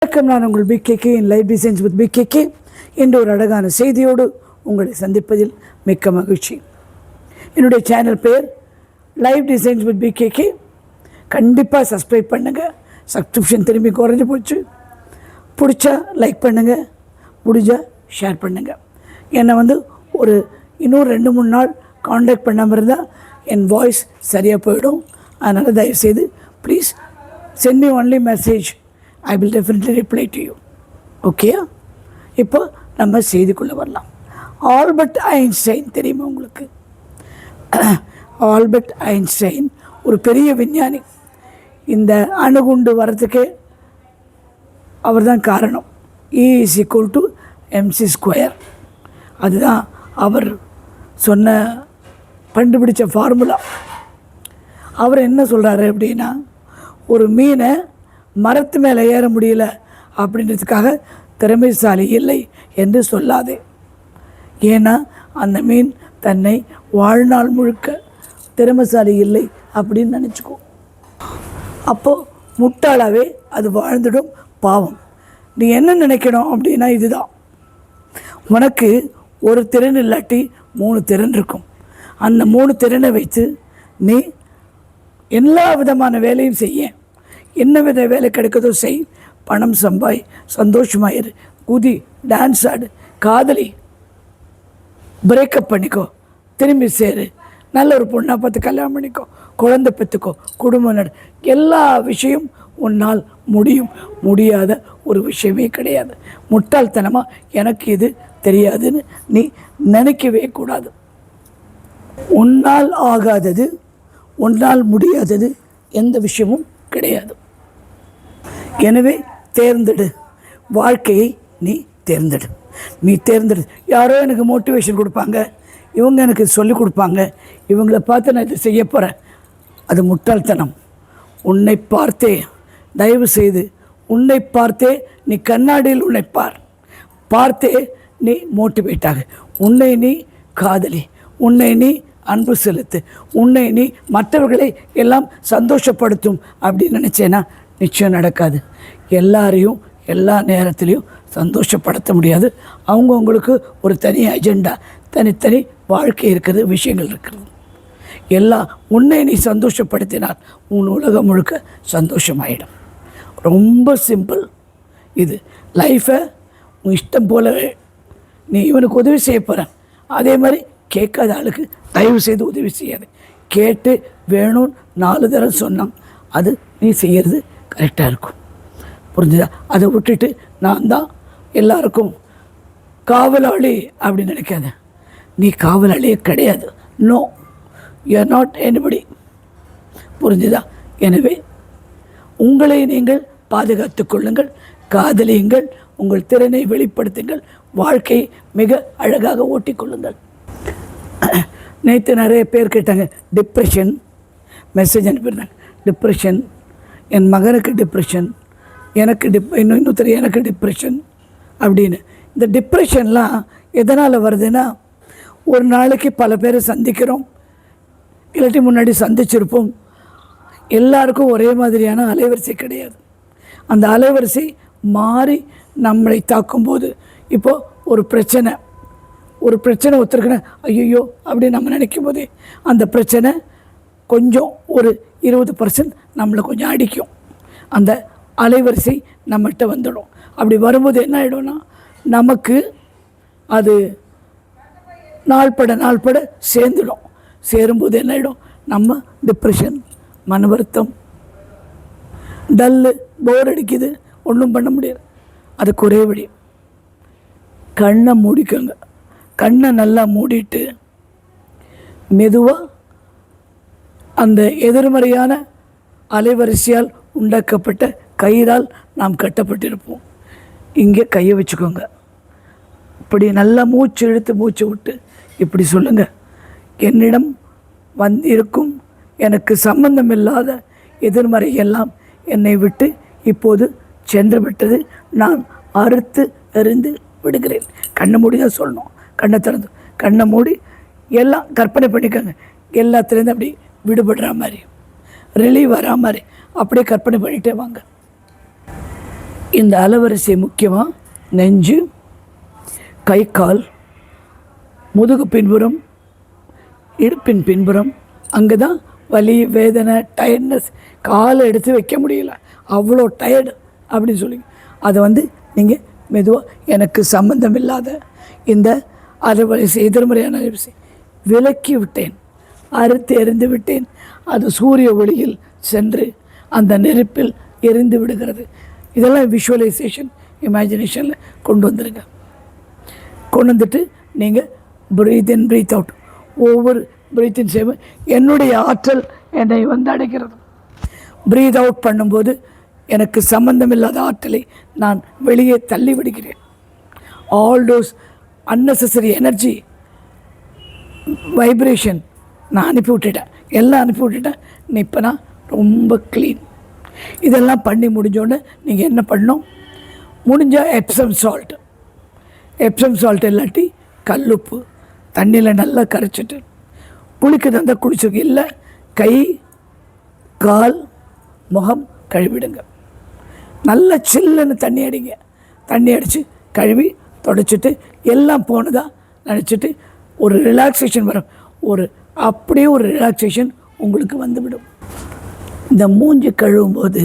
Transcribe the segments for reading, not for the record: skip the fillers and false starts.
வணக்கம், நான் உங்கள் PKK in life designs with PKK. என்ற ஒரு அழகான செய்தியோடு உங்களை சந்திப்பதில் மிக்க மகிழ்ச்சி. என்னுடைய சேனல் பேர் லைஃப் டிசைன்ஸ் வித் பிகேகே. கண்டிப்பாக சப்ஸ்கிரைப் பண்ணுங்கள். சப்ஸ்கிரிப்ஷன் திரும்பி குறைஞ்சி போச்சு. பிடிச்சா லைக் பண்ணுங்கள், முடிஞ்சால் ஷேர் பண்ணுங்கள். என்னை ஒரு இன்னும் 2-3 நாள் காண்டாக்ட் பண்ணாமல் இருந்தால் என் வாய்ஸ் சரியாக போயிடும். அதனால் தயவுசெய்து please send me only message. I will definitely reply to you. ஓகேயா? இப்போ நம்ம செய்திக்குள்ளே வரலாம். ஆல்பர்ட் ஐன்ஸ்டைன் தெரியுமா உங்களுக்கு? ஆல்பர்ட் ஐன்ஸ்டைன் ஒரு பெரிய விஞ்ஞானி. இந்த அணுகுண்டு வரத்துக்கே அவர் தான் காரணம். E=mc². அதுதான் அவர் கண்டுபிடிச்ச ஃபார்முலா. அவர் என்ன சொல்கிறாரு அப்படின்னா, ஒரு மீனை மரத்து மேலே ஏற முடியல அப்படின்றதுக்காக திறமைசாலி இல்லை என்று சொல்லாதே. ஏன்னா அந்த மீன் தன்னை வாழ்நாள் முழுக்க திறமைசாலி இல்லை அப்படின்னு நினச்சிக்கோ. அப்போது முட்டாளாவே அது வாழ்ந்துடும். பாவம். நீ என்ன நினைக்கணும் அப்படின்னா, இதுதான் உனக்கு ஒரு திறன் இல்லாட்டி 3 திறன் இருக்கும். அந்த 3 திறனை வைத்து நீ எல்லா விதமான வேலையும் செய்ய. என்ன வித வேலை கிடைக்கிறதோ செய். பணம் சம்பாய், சந்தோஷமாயிரு, குதி, டான்ஸ் ஆடு, காதலி, பிரேக்கப் பண்ணிக்கோ, திரும்பி சேரு, நல்ல ஒரு பொண்ணாக பார்த்து கல்யாணம் பண்ணிக்கோ, குழந்தை பெற்றுக்கோ, குடும்பம் நடு. எல்லா விஷயம் உன்னால் முடியும். முடியாத ஒரு விஷயமே கிடையாது. முட்டாள்தனமாக எனக்கு இது தெரியாதுன்னு நீ நினைக்கவே கூடாது. உன்னால் ஆகாதது, உன்னால் முடியாதது எந்த விஷயமும் கிடையாது. எனவே தேர்ந்தெடு. வாழ்க்கையை நீ தேர்ந்தெடு. நீ தேர்ந்தெடு. யாரோ எனக்கு மோட்டிவேஷன் கொடுப்பாங்க, இவங்க எனக்கு சொல்லிக் கொடுப்பாங்க, இவங்களை பார்த்து நான் இதை செய்ய போகிறேன். அது முட்டாள்தனம். உன்னை பார்த்தே, தயவு செய்து உன்னை பார்த்தே நீ கண்ணாடியில் உன்னை பார்த்தே நீ மோட்டிவேட் ஆகு. உன்னை நீ காதலி, உன்னை நீ அன்பு செலுத்து, உன்னை நீ மற்றவர்களை எல்லாம் சந்தோஷப்படுத்தும் அப்படின்னு நினச்சேன்னா நிச்சயம் நடக்காது. எல்லாரையும் எல்லா நேரத்துலையும் சந்தோஷப்படுத்த முடியாது. அவங்கவுங்களுக்கு ஒரு தனி அஜெண்டா, தனித்தனி வாழ்க்கை இருக்கிறது, விஷயங்கள் இருக்கிறது. உன்னை நீ சந்தோஷப்படுத்தினால் உன் உலகம் முழுக்க சந்தோஷமாயிடும். ரொம்ப சிம்பிள் இது. லைஃப்பை உன் இஷ்டம் போல நீ இவனுக்கு உதவி செய்ய போகிற, அதே மாதிரி கேட்காத ஆளுக்கு தயவு செய்து உதவி செய்யாது. கேட்டு வேணும்னு 4 தடவை சொன்னான், அது நீ செய்கிறது கரெக்டாக இருக்கும். புரிஞ்சுதா? அதை விட்டுட்டு நான் தான் எல்லாருக்கும் காவலாளி அப்படின்னு நினைக்காத. நீ காவலாளியே கிடையாது. No, you are not anybody. புரிஞ்சுதா? எனவே உங்களை நீங்கள் பாதுகாத்து கொள்ளுங்கள், காதலியுங்கள், உங்கள் திறனை வெளிப்படுத்துங்கள், வாழ்க்கையை மிக அழகாக ஓட்டிக்கொள்ளுங்கள். நேற்று நிறைய பேர் கேட்டாங்க, டிப்ரெஷன் மெசேஜ் அனுப்பியிருந்தாங்க. டிப்ரெஷன், என் மகனுக்கு டிப்ரெஷன், எனக்கு இன்னொருத்தர் எனக்கு டிப்ரெஷன் அப்படின்னு. இந்த டிப்ரெஷன்லாம் எதனால் வருதுன்னா, ஒரு நாளைக்கு பல பேரை சந்திக்கிறோம், இல்லாட்டி முன்னாடி சந்திச்சிருப்போம். எல்லாருக்கும் ஒரே மாதிரியான அலைவரிசை கிடையாது. அந்த அலைவரிசை மாறி நம்மளை தாக்கும்போது, இப்போது ஒரு பிரச்சனை ஒருத்தருக்குன்னா ஐயோ அப்படின்னு நம்ம நினைக்கும் போதே அந்த பிரச்சனை கொஞ்சம் ஒரு 20% நம்மளை கொஞ்சம் அடிக்கும். அந்த அலைவரிசை நம்மகிட்ட வந்துடும். அப்படி வரும்போது என்ன ஆகிடும்னா, நமக்கு அது நாள்பட சேர்ந்துடும். சேரும்போது என்ன ஆகிடும், நம்ம டிப்ரெஷன், மன வருத்தம், டல்லு, போர் அடிக்குது, ஒன்றும் பண்ண முடியாது. அதுக்கு ஒரே வழி, கண்ணை மூடிக்கோங்க. கண்ணை நல்லா மூடிட்டு மெதுவாக அந்த எதிர்மறையான அலைவரிசையால் உண்டாக்கப்பட்ட கயிறால் நாம் கட்டப்பட்டிருப்போம். இங்கே கையை வச்சுக்கோங்க. இப்படி நல்லா மூச்சு இழுத்து மூச்சு விட்டு இப்படி சொல்லுங்கள், என்னிடம் இருக்கும் எனக்கு சம்பந்தமில்லாத எதிர்மறை எல்லாம் என்னை விட்டு இப்போது சென்று விட்டது. நான் அறுத்து எறிந்து விடுகிறேன். கண்ணை மூடி தான் சொல்லணும். கண்ணை திறந்து கண்ணை மூடி எல்லாம் கற்பனை பண்ணிக்கோங்க. எல்லாத்துலேருந்து அப்படி விடுபடுற மாதிரி, ரிலீவ் வரா மாதிரி அப்படியே கற்பனை பண்ணிகிட்டே வாங்க. இந்த அலவரிசை முக்கியமாக நெஞ்சு, கை கால், முதுகு பின்புறம், இடுப்பின் பின்புறம், அங்கே தான் வலி, வேதனை, டயர்ட்னஸ், காலை எடுத்து வைக்க முடியல, அவ்வளோ டயர்டு அப்படின்னு சொல்லி அதை நீங்கள் மெதுவாக எனக்கு சம்பந்தம் இல்லாத இந்த அலவரிசை, எதிர்மறையான அலவரிசை விலக்கி விட்டேன், அறுத்து எறிந்து விட்டேன். அது சூரிய ஒளியில் சென்று அந்த நெருப்பில் எரிந்து விடுகிறது. இதெல்லாம் விஷுவலைசேஷன், இமேஜினேஷனில் கொண்டு வந்துடுங்க. கொண்டு வந்துட்டு நீங்கள் ப்ரீத் இன் ப்ரீத் அவுட், ஒவ்வொரு ப்ரீத்தின் செய்வோம் என்னுடைய ஆற்றல் என்னை அடைக்கிறது. ப்ரீத் அவுட் பண்ணும்போது எனக்கு சம்பந்தமில்லாத ஆற்றலை நான் வெளியே தள்ளி விடுகிறேன். All those unnecessary energy, vibration நான் அனுப்பி விட்டுட்டேன், எல்லாம் அனுப்பி விட்டுட்டேன். இப்போ நான் ரொம்ப க்ளீன். இதெல்லாம் பண்ணி முடிஞ்சோடனே நீங்கள் என்ன பண்ணணும், முடிஞ்சால் எப்சம் சால்ட் இல்லாட்டி கல்லுப்பு தண்ணியில் நல்லா கரைச்சிட்டு குளிக்க தந்தால் குளிச்சிருக்கு, இல்லை கை கால் முகம் கழுவிடுங்க. நல்லா சில்லுன்னு தண்ணி அடிங்க. தண்ணி அடித்து கழுவி தொடச்சிட்டு எல்லாம் போனதா நினச்சிட்டு ஒரு ரிலாக்ஸேஷன் வரும். அப்படியே ஒரு ரிலாக்ஸேஷன் உங்களுக்கு வந்துவிடும். இந்த மூஞ்சி கழுவும்போது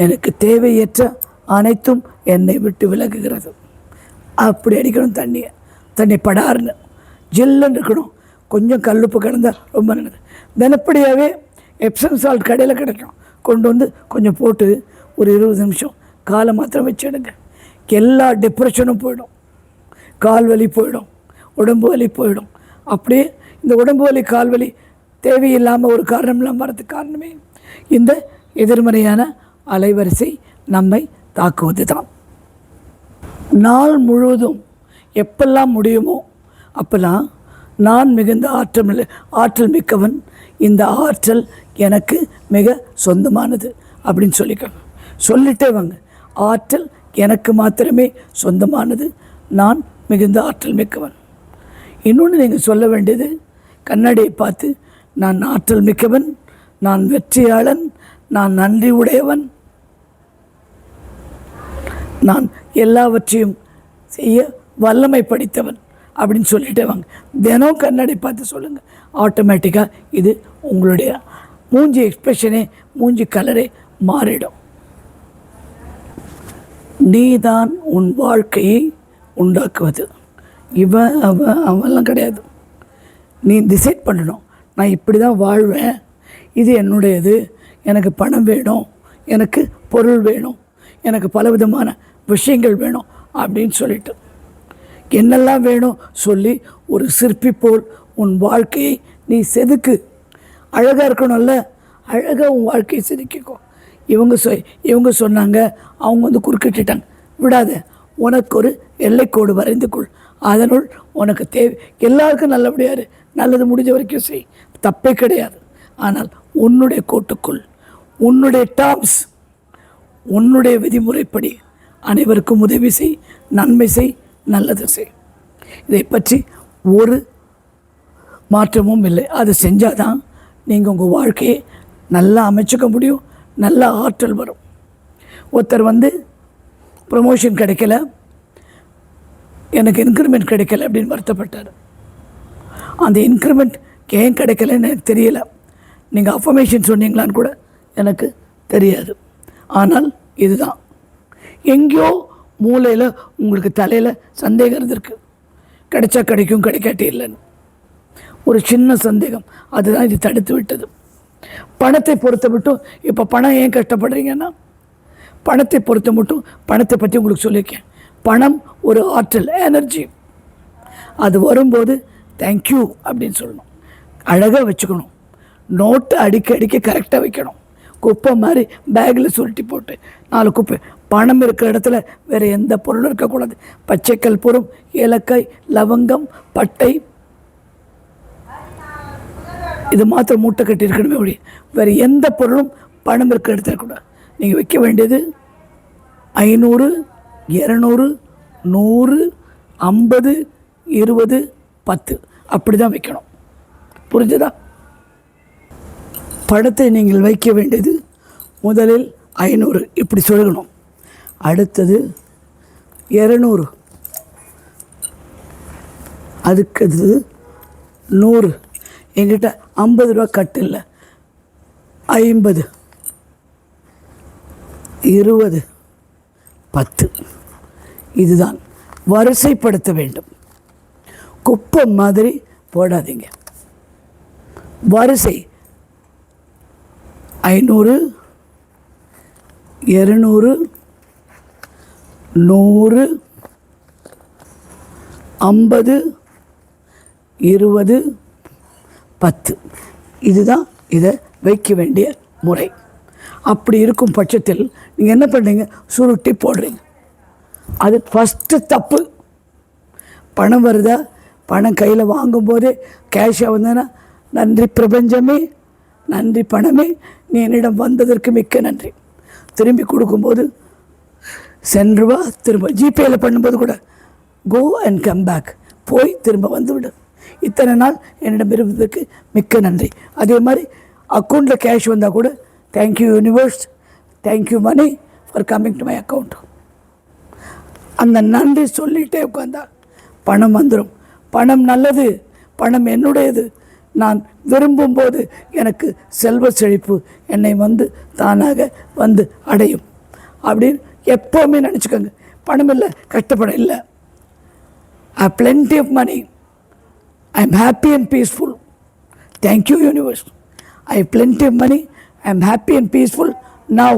எனக்கு தேவையற்ற அனைத்தும் என்னை விட்டு விலகுகிறது. அப்படி அடிக்கணும் தண்ணி படாருன்னு ஜில்லுன்னு இருக்கணும். கொஞ்சம் கல்லுப்பு கிடந்தால் ரொம்ப நல்லது. தினப்படியாகவே எப்சம் சால்ட் கடையில் கிடைக்கும், கொண்டு கொஞ்சம் போட்டு ஒரு 20 நிமிஷம் காலை மாத்திரம் வச்சிடுங்க. எல்லா டிப்ரெஷனும் போயிடும், கால் வலி போயிடும், உடம்பு வலி போயிடும். அப்படியே இந்த உடம்பு வலி, கால் வலி தேவையில்லாமல் ஒரு காரணம் இல்லாமல் வரதுக்கு காரணமே இந்த எதிர்மறையான அலைவரிசை நம்மை தாக்குவது தான். நாள் முழுவதும் எப்பெல்லாம் முடியுமோ அப்போல்லாம் நான் மிகுந்த ஆற்றல் மிக்கவன், இந்த ஆற்றல் எனக்கு மிக சொந்தமானது அப்படின்னு சொல்லிட்டே வாங்க. ஆற்றல் எனக்கு மாத்திரமே சொந்தமானது, நான் மிகுந்த ஆற்றல் மிக்கவன். இன்னொன்று நீங்கள் சொல்ல வேண்டியது, கண்ணாடியை பார்த்து நான் ஆற்றல் மிக்கவன், நான் வெற்றியாளன், நான் நன்றி உடையவன், நான் எல்லாவற்றையும் செய்ய வல்லமை படித்தவன் அப்படின்னு சொல்லிட்டே வாங்க. தினம் கண்ணாடி பார்த்து சொல்லுங்கள். ஆட்டோமேட்டிக்காக இது உங்களுடைய மூஞ்சி எக்ஸ்ப்ரெஷனே, மூஞ்சி கலரே மாறிடும். நீதான் உன் வாழ்க்கையை உண்டாக்குவது. அவெல்லாம் கிடையாது. நீ டிசைட் பண்ணணும், நான் இப்படி தான் வாழ்வேன், இது என்னுடையது, எனக்கு பணம் வேணும், எனக்கு பொருள் வேணும், எனக்கு பலவிதமான விஷயங்கள் வேணும் அப்படின்னு சொல்லிட்டு என்னெல்லாம் வேணும் சொல்லி ஒரு சிற்பி போல் உன் வாழ்க்கையை நீ செதுக்கு. அழகாக இருக்கணும்ல, அழகாக உன் வாழ்க்கையை செதுக்கிக்கோ. இவங்க சொன்னாங்க, அவங்க குறுக்கிட்டாங்க, விடாத. உனக்கு ஒரு எல்லைக்கோடு வரைந்து கொள். அதனுள் உனக்கு தேவை, எல்லாருக்கும் நல்லபடியாக நல்லது முடிஞ்ச வரைக்கும் செய், தப்பே கிடையாது. ஆனால் உன்னுடைய கோட்டுக்குள், உன்னுடைய டேர்ம்ஸ், உன்னுடைய விதிமுறைப்படி அனைவருக்கும் உதவி செய், நன்மை செய், நல்லது செய். இதை பற்றி ஒரு மாற்றமும் இல்லை. அது செஞ்சால் தான் நீங்கள் உங்கள் வாழ்க்கையை நல்லா அமைச்சிக்க முடியும், நல்ல ஆற்றல் வரும். ஒருத்தர் ப்ரமோஷன் கிடைக்கல, எனக்கு இன்க்ரிமெண்ட் கிடைக்கல அப்படின்னு வருத்தப்பட்டார். அந்த இன்க்ரிமெண்ட் ஏன் கிடைக்கலன்னு எனக்கு தெரியல. நீங்கள் அஃபர்மேஷன் சொன்னீங்களான்னு கூட எனக்கு தெரியாது. ஆனால் இதுதான், எங்கேயோ மூளையில் உங்களுக்கு தலையில் சந்தேகம் இருந்திருக்கு, கிடைச்சா கிடைக்கும், கிடைக்காட்டி இல்லைன்னு ஒரு சின்ன சந்தேகம். அதுதான் இது தடுத்து விட்டது. பணத்தை பொறுத்த மட்டும், இப்போ பணம் ஏன் கஷ்டப்படுறீங்கன்னா, பணத்தை பொறுத்த மட்டும், பணத்தை பற்றி உங்களுக்கு சொல்லியிருக்கேன். பணம் ஒரு ஆற்றல், எனர்ஜி. அது வரும்போது தேங்க்யூ அப்படின்னு சொல்லணும், அழகாக வச்சுக்கணும். நோட்டு அடிக்க கரெக்டாக வைக்கணும். குப்பை மாதிரி பேக்கில் சுருட்டி போட்டு 4 குப்பை. பணம் இருக்கிற இடத்துல வேறு எந்த பொருளும் இருக்கக்கூடாது. பச்சைக்கல் பொருள், ஏலக்காய், லவங்கம், பட்டை, இது மாத்திரம் மூட்டை கட்டி இருக்கணுமே ஒழி வேறு எந்த பொருளும் பணம் இருக்கிற இடத்துல கூட. நீங்கள் வைக்க வேண்டியது 500, 200, 100, 50, 20, 10 அப்படி தான் வைக்கணும். புரிஞ்சுதா? பணத்தை நீங்கள் வைக்க வேண்டியது முதலில் 500 இப்படி சொல்லணும். அடுத்தது 200, அதுக்கு 100. என்கிட்ட 50 ரூபா கட்டு இல்லை. 50, 20, 10. இதுதான் வரிசைப்படுத்த வேண்டும். குப்பை மாதிரி போடாதீங்க. வரிசை 500, 200, 100, 50, 20, 10. இதுதான் இதை வைக்க வேண்டிய முறை. அப்படி இருக்கும் பட்சத்தில் நீங்கள் என்ன பண்ணுறீங்க? சுருட்டி போடுறீங்க. அது ஃபஸ்ட்டு தப்பு. பணம் வருதா, பணம் கையில் வாங்கும்போதே கேஷாக வந்ததுன்னா, நன்றி பிரபஞ்சமே, நன்றி பணமே, நீ என்னிடம் வந்ததற்கு மிக்க நன்றி. திரும்பி கொடுக்கும்போது சென்று வா, திரும்ப ஜிபேயில் பண்ணும்போது கூட கோ அண்ட் கம் பேக், போய் திரும்ப வந்துவிடு. இத்தனை நாள் என்னிடம் இருந்ததுக்கு மிக்க நன்றி. அதே மாதிரி அக்கௌண்ட்டில் கேஷ் வந்தால் கூட thank you universe, thank you money for coming to my account. அந்த நன்றி சொல்லிகிட்டே உட்காந்தா பணம் வந்துடும். பணம் நல்லது, பணம் என்னுடையது. நான் விரும்பும்போது எனக்கு செல்வ செழிப்பு என்னை வந்து தானாக வந்து அடையும் அப்படின்னு எப்போவுமே நினச்சிக்கோங்க. பணம் இல்லை, கஷ்டப்பட இல்லை. I have plenty of money. I am happy and peaceful. Thank you universe. I have plenty of money. I am happy and peaceful now.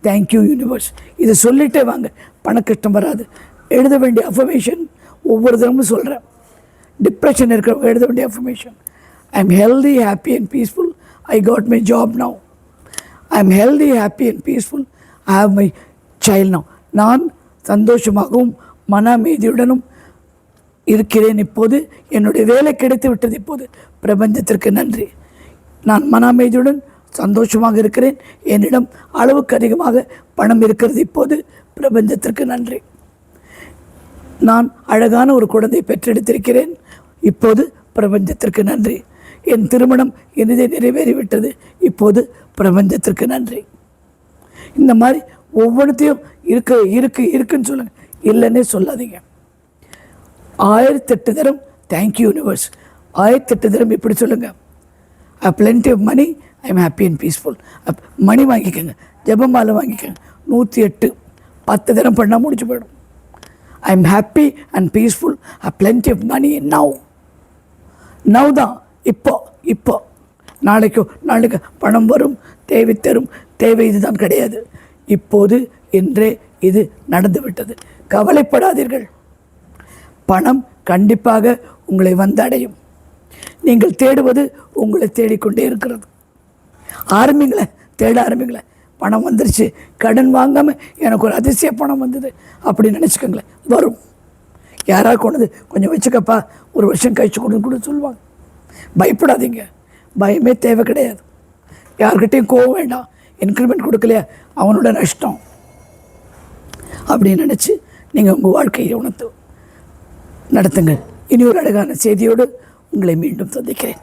Thank you universe. இதை சொல்லிட்டே வாங்க, பண கஷ்டம் வராது. எழுத வேண்டிய அஃபர்மேஷன் ஒவ்வொரு தினமும் சொல்கிறேன். டிப்ரெஷன் இருக்கிறவங்க எழுத வேண்டிய affirmation: I am healthy, happy and peaceful. I got my job now. I am healthy, happy and peaceful. I have my child now. நான் சந்தோஷமாகவும் மன அமைதியுடனும் இருக்கிறேன். இப்போது என்னுடைய வேலை கிடைத்து விட்டது. இப்போது பிரபஞ்சத்திற்கு நன்றி. நான் மன அமைதியுடன் சந்தோஷமாக இருக்கிறேன். என்னிடம் அளவுக்கு அதிகமாக பணம் இருக்கிறது. இப்போது பிரபஞ்சத்திற்கு நன்றி. நான் அழகான ஒரு குழந்தை பெற்றெடுத்திருக்கிறேன். இப்போது பிரபஞ்சத்திற்கு நன்றி. என் திருமணம் இனிதே நிறைவேறிவிட்டது. இப்போது பிரபஞ்சத்திற்கு நன்றி. இந்த மாதிரி ஒவ்வொன்றுத்தையும் இருக்குன்னு சொல்லுங்கள், இல்லைன்னே சொல்லாதீங்க. 1008 தரம் தேங்க்யூ யூனிவர்ஸ். 1008 தரம் இப்படி சொல்லுங்கள்: I plenty of money, I am happy and peaceful. Money வாங்கிக்கோங்க, ஜெபமாலை வாங்கிக்கோங்க. 108 10 தரம் பண்ணால் முடிச்சு போயிடும். I am happy and peaceful, I plenty of money now. Now தான் இப்போ. நாளைக்கு பணம் வரும், தேவை தரும், தேவை இதுதான் கிடையாது. இப்போது இன்றே இது நடந்துவிட்டது. கவலைப்படாதீர்கள். பணம் கண்டிப்பாக உங்களை வந்தடையும். நீங்கள் தேடுவது உங்களை தேடிக்கொண்டே இருக்கிறது. ஆரம்பிங்களேன், தேட ஆரம்பிங்களேன். பணம் வந்துருச்சு, கடன் வாங்காமல் எனக்கு ஒரு அதிசய பணம் வந்தது அப்படின்னு நினச்சிக்கோங்களேன், வரும். யாராவது கொண்டது கொஞ்சம் வச்சுக்கப்பா, ஒரு வருஷம் கழிச்சு கூட சொல்லுவாங்க. பயப்படாதீங்க, பயமே தேவை கிடையாது. யார்கிட்டையும் கோவம் வேண்டாம். இன்க்ரிமெண்ட் கொடுக்கலையா, அவனோட நஷ்டம் அப்படின்னு நினச்சி நீங்கள் உங்கள் வாழ்க்கையை உணர்த்து நடத்துங்கள். இனி ஒரு அழகான செய்தியோடு உங்களை மீண்டும் சந்திக்கிறேன்.